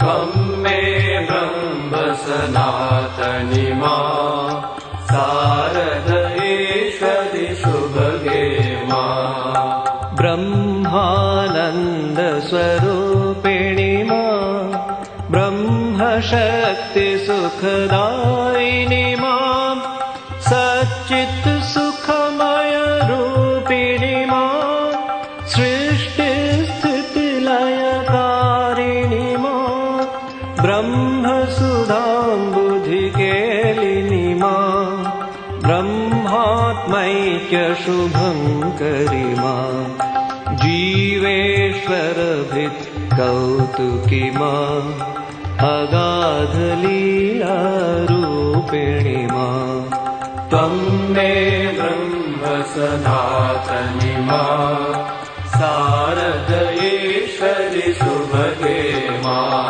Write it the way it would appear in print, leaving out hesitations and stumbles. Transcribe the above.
त्वं मे ब्रह्म सनातनी मां शारदेश्वरि शुभगे मां ब्रह्मानन्द स्वरूपिणी मां ब्रह्मशक्ति सुखदायिनी मां सच्चित् सुखमय रूपिणी मां सृष्टि स्थिति लयकारिणी मां ब्रह्मसुधाम्बुधिकेलिनी मां ब्रह्मात्मैक्य शुभङ्करी मां जीवेश्वरभित् कौतुकी मां अगाधलीलारूपिणी मां त्वं मे ब्रह्म सनातनी मां शारदे